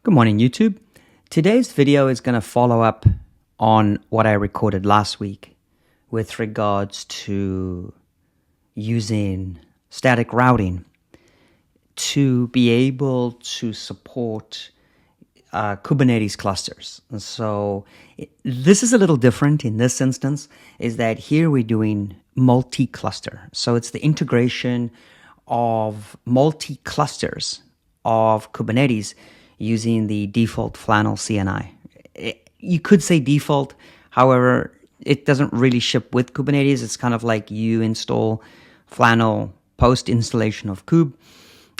Good morning, YouTube. Today's video is going to follow up on what I recorded last week with regards to using static routing to be able to support Kubernetes clusters. And so this is a little different in this instance, is that here we're doing multi-cluster. So it's the integration of multi-clusters of Kubernetes using the default Flannel CNI. You could say default, however, it doesn't really ship with Kubernetes. It's kind of like you install Flannel post-installation of Kube,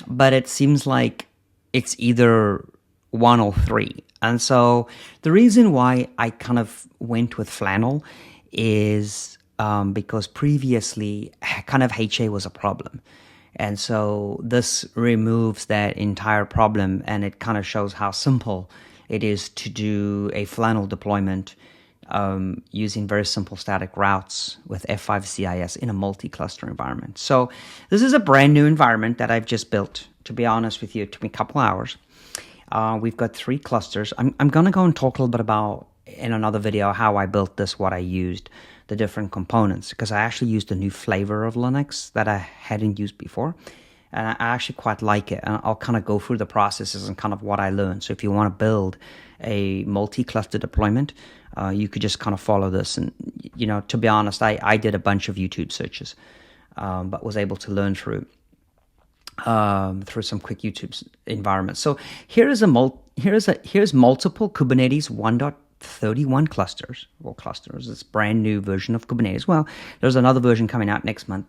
but it seems like it's either one or three. And so the reason why I kind of went with Flannel is because previously kind of HA was a problem. And so this removes that entire problem, and it kind of shows how simple it is to do a Flannel deployment using very simple static routes with F5 CIS in a multi-cluster environment. So this is a brand new environment that I've just built. To be honest with you, it took me a couple hours. We've got 3 clusters. I'm going to go and talk a little bit about in another video how I built this, what I used, the different components, because I actually used a new flavor of Linux that I hadn't used before, and I actually quite like it. And I'll kind of go through the processes and kind of what I learned. So if you want to build a multi-cluster deployment, you could just kind of follow this. And you know, to be honest, I did a bunch of YouTube searches, but was able to learn through some quick YouTube environments. So here's multiple Kubernetes 1.31 clusters. It's brand new version of Kubernetes. Well, there's another version coming out next month.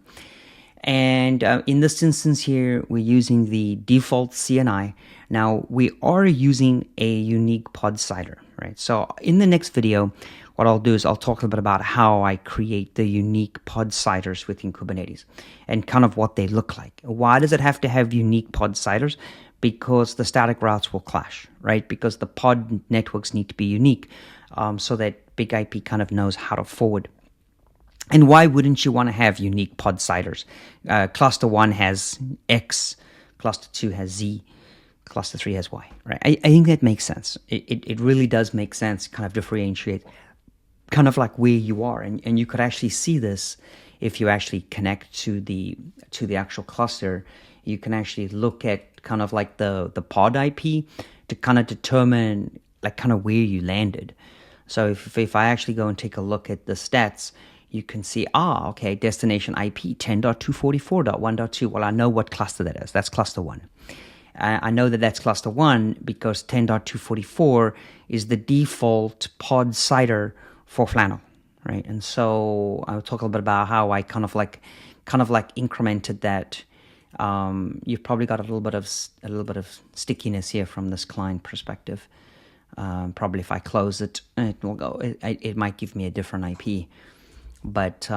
And in this instance here, we're using the default CNI. Now, we are using a unique POD CIDR, right? So in the next video, what I'll do is I'll talk a little bit about how I create the unique POD CIDRs within Kubernetes and kind of what they look like. Why does it have to have unique POD CIDRs? Because the static routes will clash, right? Because the pod networks need to be unique so that Big IP kind of knows how to forward. And why wouldn't you want to have unique POD CIDRs? Cluster 1 has X, cluster 2 has Z, cluster 3 has Y, right? I think that makes sense. It really does make sense, kind of differentiate kind of like where you are. And you could actually see this if you actually connect to the actual cluster. You can actually look at kind of like the pod IP to kind of determine like kind of where you landed. So if I actually go and take a look at the stats, you can see, okay, destination IP 10.244.1.2. Well, I know what cluster that is. That's cluster 1. I know that that's cluster 1 because 10.244 is the default pod CIDR for Flannel, right? And so I'll talk a little bit about how I kind of like incremented that. You've probably got a little bit of stickiness here from this client perspective. Probably if I close it, it will go. It might give me a different IP, but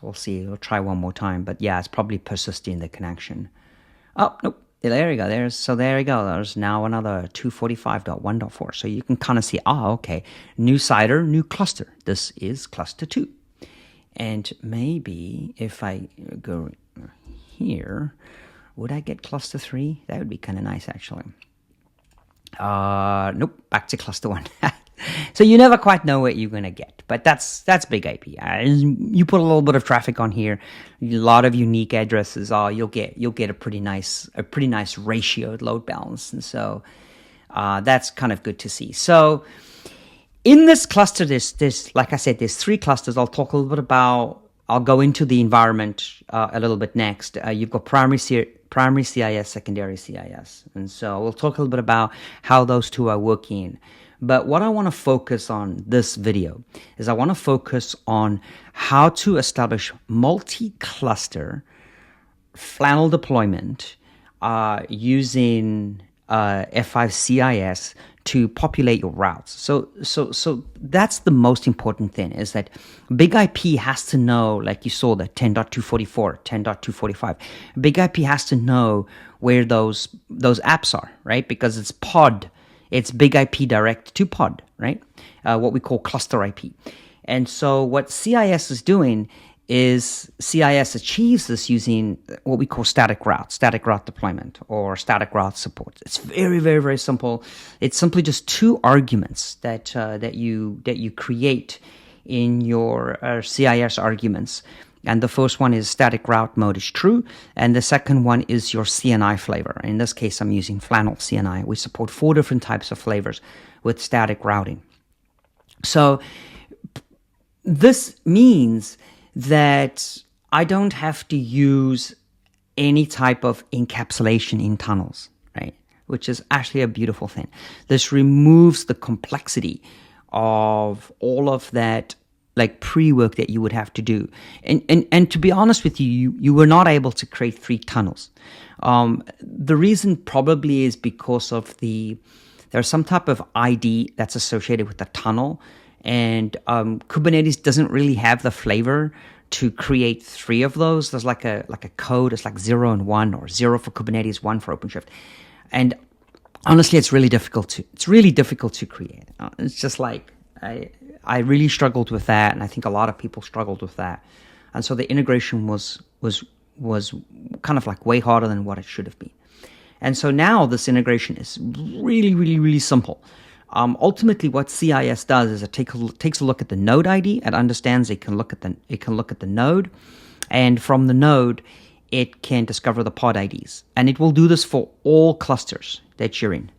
we'll see. We'll try one more time. But yeah, it's probably persisting the connection. Oh nope. There you go. There you go. There's now another 245.1.4. So you can kind of see, okay, new CIDR, new cluster. This is cluster 2. And maybe if I go here, would I get cluster 3? That would be kind of nice, actually. Nope, back to cluster 1. So you never quite know what you're going to get, but that's Big IP. You put a little bit of traffic on here, a lot of unique addresses. You'll get a pretty nice ratioed load balance, and so that's kind of good to see. So in this cluster, there's like I said, there's 3 clusters. I'll talk a little bit about. I'll go into the environment a little bit next. You've got primary CIS, secondary CIS, and so we'll talk a little bit about how those 2 are working. But what I want to focus on this video is I want to focus on how to establish multi-cluster Flannel deployment using F5 CIS to populate your routes. So that's the most important thing, is that Big IP has to know, like you saw, the 10.244, 10.245. Big IP has to know where those apps are, right? Because it's pod. It's Big IP direct to pod, right? What we call cluster IP. And so what CIS is doing is CIS achieves this using what we call static route deployment, or static route support. It's very, very, very simple. It's simply just two arguments that you create in your CIS arguments. And the first one is static route mode is true, and the second one is your CNI flavor. In this case, I'm using Flannel CNI. We support 4 different types of flavors with static routing. So this means that I don't have to use any type of encapsulation in tunnels, right? Which is actually a beautiful thing. This removes the complexity of all of that like pre-work that you would have to do. And to be honest with you, you were not able to create 3 tunnels. The reason probably is because of there's some type of ID that's associated with the tunnel, and Kubernetes doesn't really have the flavor to create 3 of those. There's like a code. It's like 0 and 1, or 0 for Kubernetes, 1 for OpenShift. And honestly, it's really difficult to create. It's just like I really struggled with that, and I think a lot of people struggled with that. And so the integration was kind of like way harder than what it should have been. And so now this integration is really, really, really simple. Ultimately, what CIS does is it takes a look at the node ID. It understands it can look at the node, and from the node, it can discover the pod IDs, and it will do this for all clusters that you're in.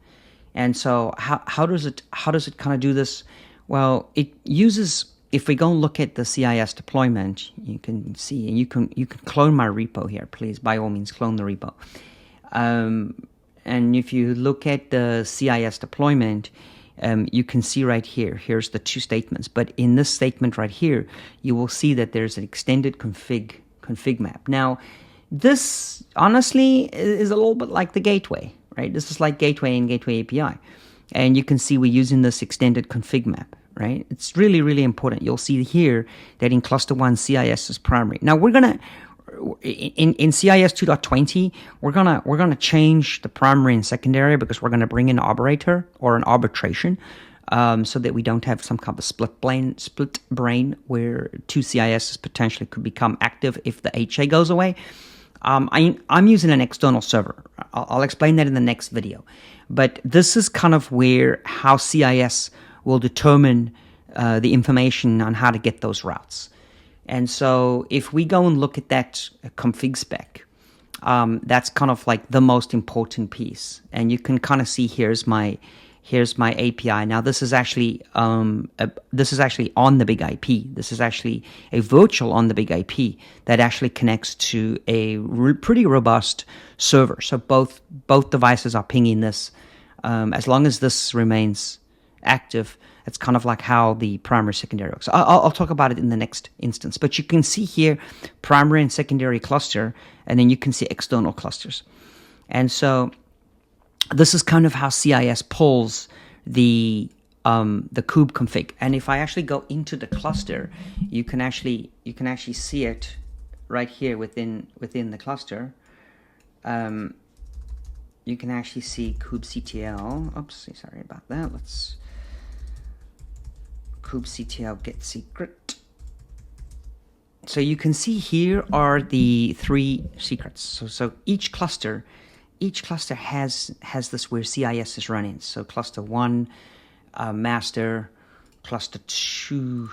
And so, how does it kind of do this? Well, it uses. If we go and look at the CIS deployment, you can see, and you can clone my repo here, please. By all means, clone the repo. And if you look at the CIS deployment, you can see right here, here's the 2 statements. But in this statement right here, you will see that there's an extended config map. Now, this honestly is a little bit like the gateway, right? This is like gateway and gateway API. And you can see we're using this extended config map, right? It's really, really important. You'll see here that in cluster 1, CIS is primary. Now, we're going to, in CIS 2.20, we're gonna change the primary and secondary, because we're gonna bring in an arbiter or an arbitration, so that we don't have some kind of split brain where 2 CISs potentially could become active if the HA goes away. I'm using an external server. I'll explain that in the next video. But this is kind of how CIS will determine the information on how to get those routes. And so if we go and look at that config spec, that's kind of like the most important piece. And you can kind of see here's my API. Now this is actually on the big IP. This is actually a virtual on the big IP that actually connects to a pretty robust server. So both devices are pinging this. As long as this remains active, it's kind of like how the primary secondary works. I'll talk about it in the next instance. But you can see here primary and secondary cluster, and then you can see external clusters. And so this is kind of how CIS pulls the kube config. And if I actually go into the cluster, you can actually see it right here within the cluster. You can actually see kubectl. Oops, sorry about that. Let's kubectl get secret. So you can see here are the 3 secrets. So each cluster has this where CIS is running. So cluster 1, master, cluster 2.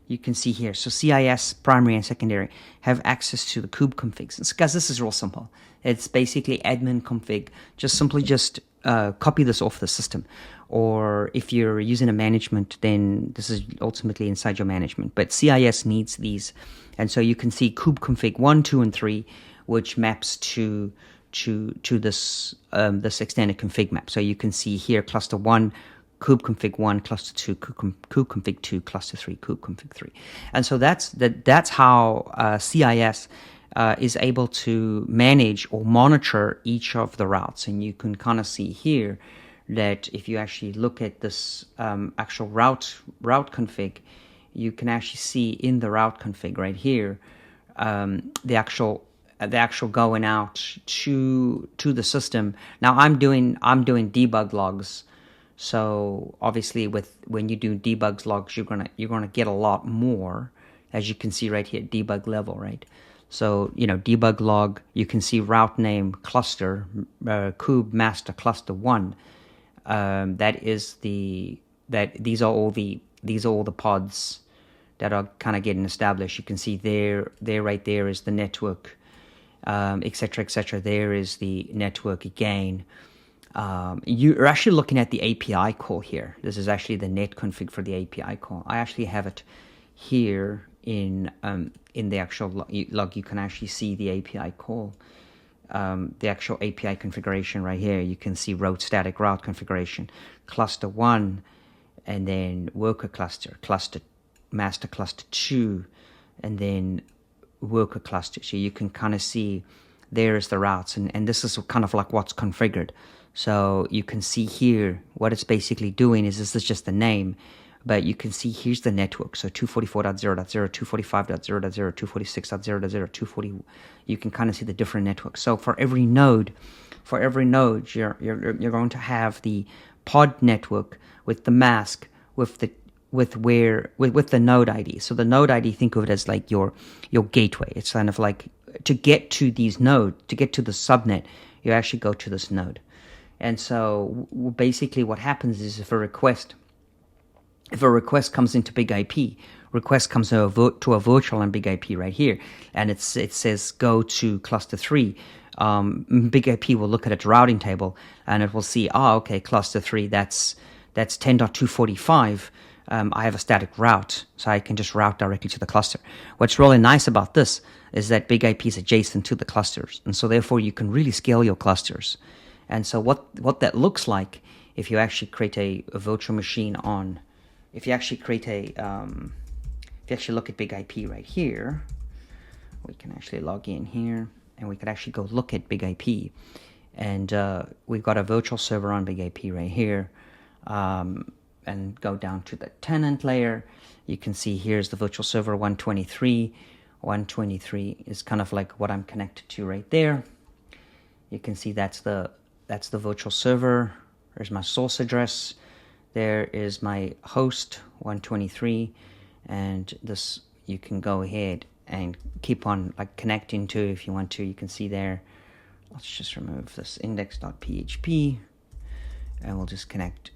You can see here. So CIS, primary and secondary, have access to the kube configs. Guys, this is real simple. It's basically admin config. Just copy this off the system. Or if you're using a management, then this is ultimately inside your management. But CIS needs these. And so you can see kube config 1, 2, and 3, which maps to this extended config map. So you can see here cluster 1, kube config 1, cluster 2, kube config 2, cluster 3, kube config 3. And so that's how CIS is able to manage or monitor each of the routes. And you can kind of see here that if you actually look at this actual route config, you can actually see in the route config right here the actual going out to the system. Now I'm doing debug logs. So obviously when you do debug logs, you're gonna get a lot more as you can see right here, debug level, right? So, debug log, you can see route name cluster, kube master cluster 1. These are all the pods that are kind of getting established. You can see there right there is the network, etc., etc. There is the network again. You're actually looking at the API call here. This is actually the net config for the API call. I actually have it here in the actual log. You can actually see the API call, the actual API configuration right here. You can see route static route configuration, cluster 1, and then worker cluster, master cluster 2, and then worker cluster. So you can kind of see there's the routes, and this is kind of like what's configured. So you can see here what it's basically doing is this is just the name, but you can see here's the network. So 244.0.0, 245.0.0, 246.0.0, 240. You can kind of see the different networks. So for every node, you're going to have the pod network with the mask with the node ID. So the node ID, think of it as like your gateway. It's kind of like to get to these nodes, to get to the subnet, you actually go to this node. And so basically what happens is if a request comes into big IP, request comes to a virtual and big IP right here, and it says go to cluster 3, big IP will look at its routing table and it will see, okay, cluster 3, that's 10.245. I have a static route, so I can just route directly to the cluster. What's really nice about this is that big IP is adjacent to the clusters, and so therefore you can really scale your clusters. And so what that looks like, if you actually create a virtual machine on, if you actually create if you actually look at big IP right here, we can actually log in here, and we could actually go look at big IP, and we've got a virtual server on big IP right here. And go down to the tenant layer, you can see here's the virtual server 123. 123 is kind of like what I'm connected to right there. You can see that's the virtual server. There's my source address. There is my host 123, and this you can go ahead and keep on like connecting to if you want to. You can see there. Let's just remove this index.php, and we'll just connect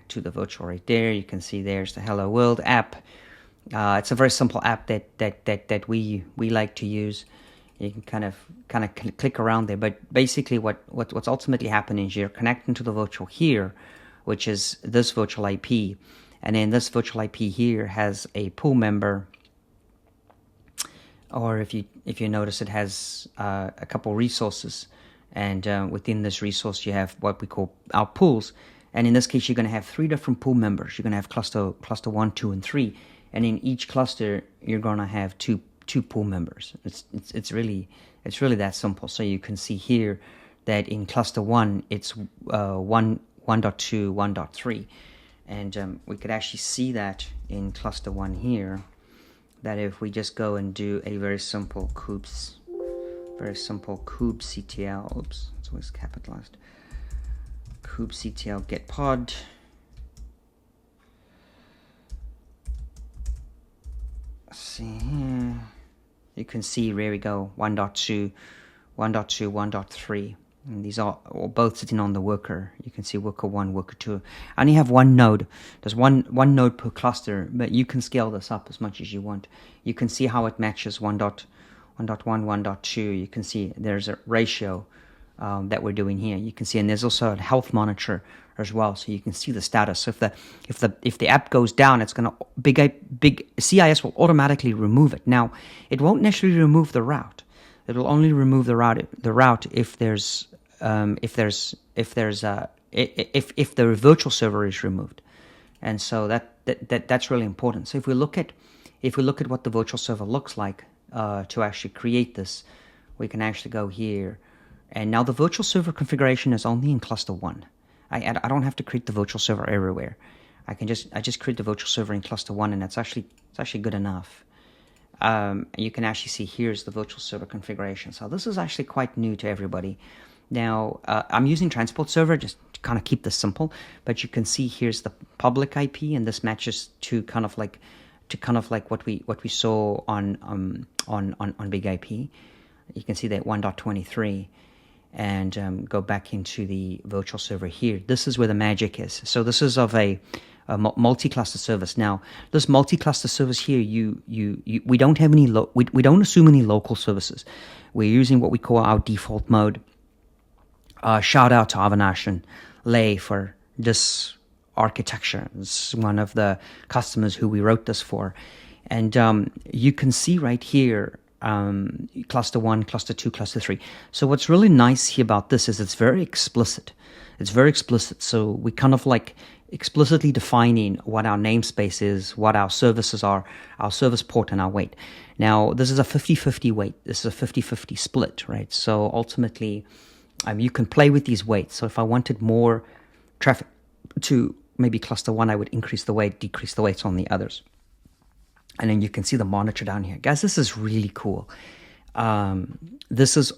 to the virtual right there. You can see there's the Hello World app. It's a very simple app that we like to use. You can kind of click around there, but basically what's ultimately happening is you're connecting to the virtual here, which is this virtual IP, and then this virtual IP here has a pool member, or if you notice, it has a couple resources, and within this resource you have what we call our pools. And in this case, you're going to have 3 different pool members. You're going to have cluster 1, 2, and 3. And in each cluster, you're going to have two pool members. It's really that simple. So you can see here that in cluster 1, it's 1.2, 1.3. And we could actually see that in cluster 1 here, that if we just go and do a very simple kubectl, oops, it's always capitalized, kubectl get pod, let's see here, you can see where we go, 1.2, 1.2, 1.3, and these are all both sitting on the worker. You can see worker 1, worker 2. I only have one node. There's one node per cluster, but you can scale this up as much as you want. You can see how it matches 1.1, 1.2. You can see there's a ratio that we're doing here. You can see, and there's also a health monitor as well, so you can see the status. So if the app goes down, it's gonna big CIS will automatically remove it. Now, it won't necessarily remove the route. It will only remove the route if the virtual server is removed, and so that's really important. So if we look at what the virtual server looks like to actually create this, we can actually go here. And now the virtual server configuration is only in cluster 1. I don't have to create the virtual server everywhere. I just create the virtual server in cluster 1, and it's actually good enough. You can actually see here's the virtual server configuration. So this is actually quite new to everybody. Now I'm using transport server just to kind of keep this simple, but you can see here's the public IP, and this matches to kind of like to kind of like what we saw on Big IP. You can see that 1.23, and go back into the virtual server here. This is where the magic is. So this is of a multi-cluster service. Now, this multi-cluster service here, we don't have any we don't assume any local services. We're using what we call our default mode. Shout out to Avinash and Lay for this architecture. It's one of the customers who we wrote this for. And you can see right here, cluster 1, cluster 2, cluster 3. So what's really nice here about this is it's very explicit. It's very explicit. So we kind of like explicitly defining what our namespace is, what our services are, our service port, and our weight. Now, this is a 50-50 weight. This is a 50-50 split, right? So ultimately, you can play with these weights. So if I wanted more traffic to maybe cluster 1, I would increase the weight, decrease the weights on the others. And then you can see the monitor down here. Guys, this is really cool. This is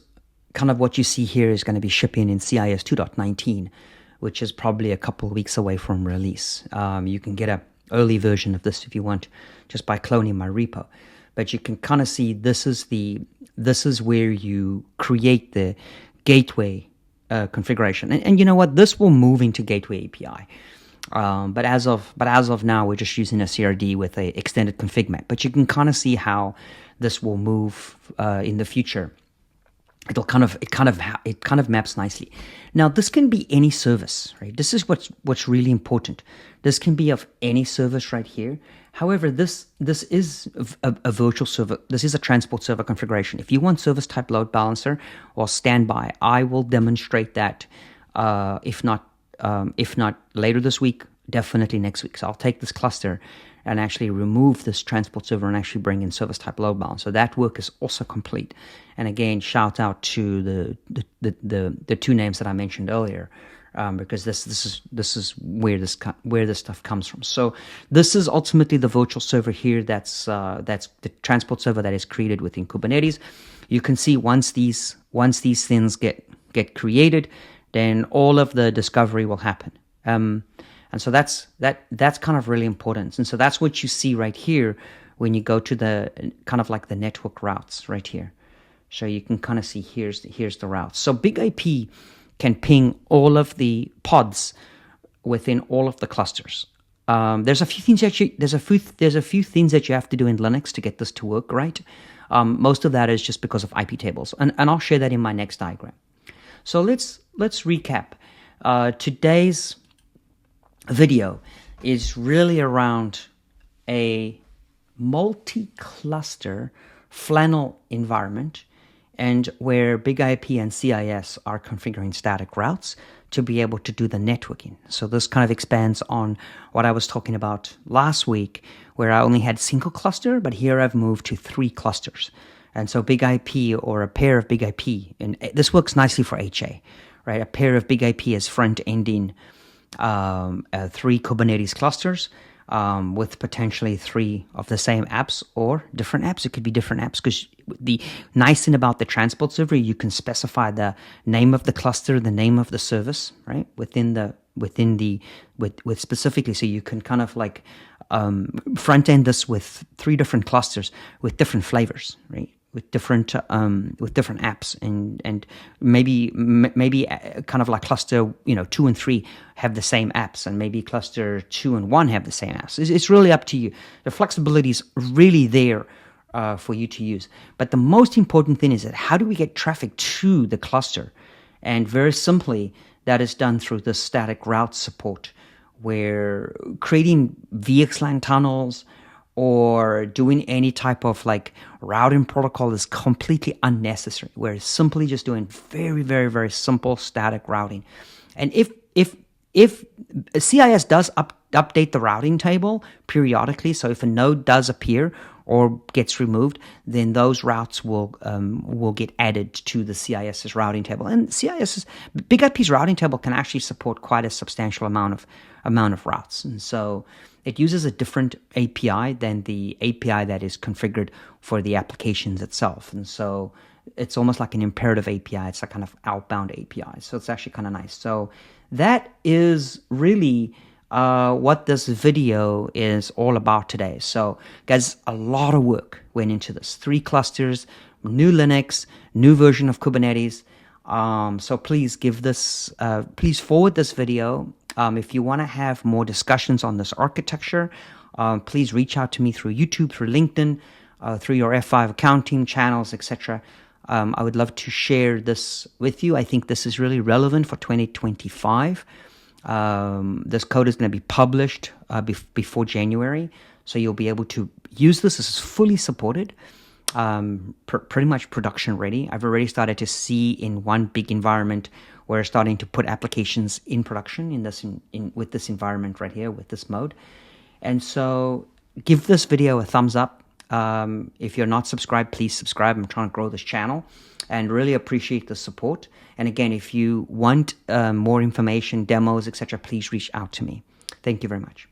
kind of what you see here is going to be shipping in CIS 2.19, which is probably a couple of weeks away from release. You can get an early version of this if you want, just by cloning my repo. But you can kind of see this is where you create the gateway configuration. And you know what? This will move into Gateway API. But as of now, we're just using a CRD with a extended config map. But you can kind of see how this will move in the future. It kind of maps nicely. Now, this can be any service, right? This is what's really important. This can be of any service right here. However, this is a virtual server. This is a transport server configuration. If you want service type load balancer or standby, I will demonstrate that. If not later this week, definitely next week. So I'll take this cluster and actually remove this transport server and actually bring in service type load balance. So that work is also complete. And again, shout out to the two names that I mentioned earlier, because this is where this stuff comes from. So this is ultimately the virtual server here. That's the transport server that is created within Kubernetes. You can see once these things get created, then all of the discovery will happen. And so that's kind of really important. And so that's what you see right here when you go to the kind of like the network routes right here. So you can kind of see here's the routes. So Big IP can ping all of the pods within all of the clusters. There's a few things that you have to do in Linux to get this to work right. Most of that is just because of IP tables, and I'll share that in my next diagram. So let's recap. Today's video is really around a multi-cluster Flannel environment, and where Big IP and CIS are configuring static routes to be able to do the networking. So this kind of expands on what I was talking about last week, where I only had single cluster, but here I've moved to 3 clusters. And so Big IP, or a pair of Big IP, and this works nicely for HA, right? A pair of Big IP is front-ending 3 Kubernetes clusters with potentially 3 of the same apps or different apps. It could be different apps, because the nice thing about the transport server, you can specify the name of the cluster, the name of the service, right? With specifically, so you can kind of like front end this with 3 different clusters with different flavors, right? With different apps, and maybe kind of like cluster 2 and 3 have the same apps, and maybe cluster 2 and 1 have the same apps. It's really up to you. The flexibility is really there for you to use. But the most important thing is that how do we get traffic to the cluster? And very simply, that is done through the StaticRouteSupport, where creating VXLAN tunnels or doing any type of like routing protocol is completely unnecessary. We're simply just doing very, very, very simple static routing. And if CIS does update the routing table periodically, so if a node does appear or gets removed, then those routes will get added to the CIS's routing table. And Big IP's routing table can actually support quite a substantial amount of routes. And so it uses a different API than the API that is configured for the applications itself. And so it's almost like an imperative API. It's a kind of outbound API. So it's actually kind of nice. So that is really what this video is all about today. So, guys, a lot of work went into this. 3 clusters, new Linux, new version of Kubernetes. So please please forward this video. If you want to have more discussions on this architecture, please reach out to me through YouTube, through LinkedIn, through your F5 accounting channels, etc. I would love to share this with you. I think this is really relevant for 2025. This code is going to be published before January, so you'll be able to use this. This is fully supported, pretty much production ready. I've already started to see in one big environment where we're starting to put applications in production with this environment right here, with this mode. And so give this video a thumbs up. If you're not subscribed, please subscribe. I'm trying to grow this channel and really appreciate the support. And again, if you want more information, demos, etc., please reach out to me. Thank you very much.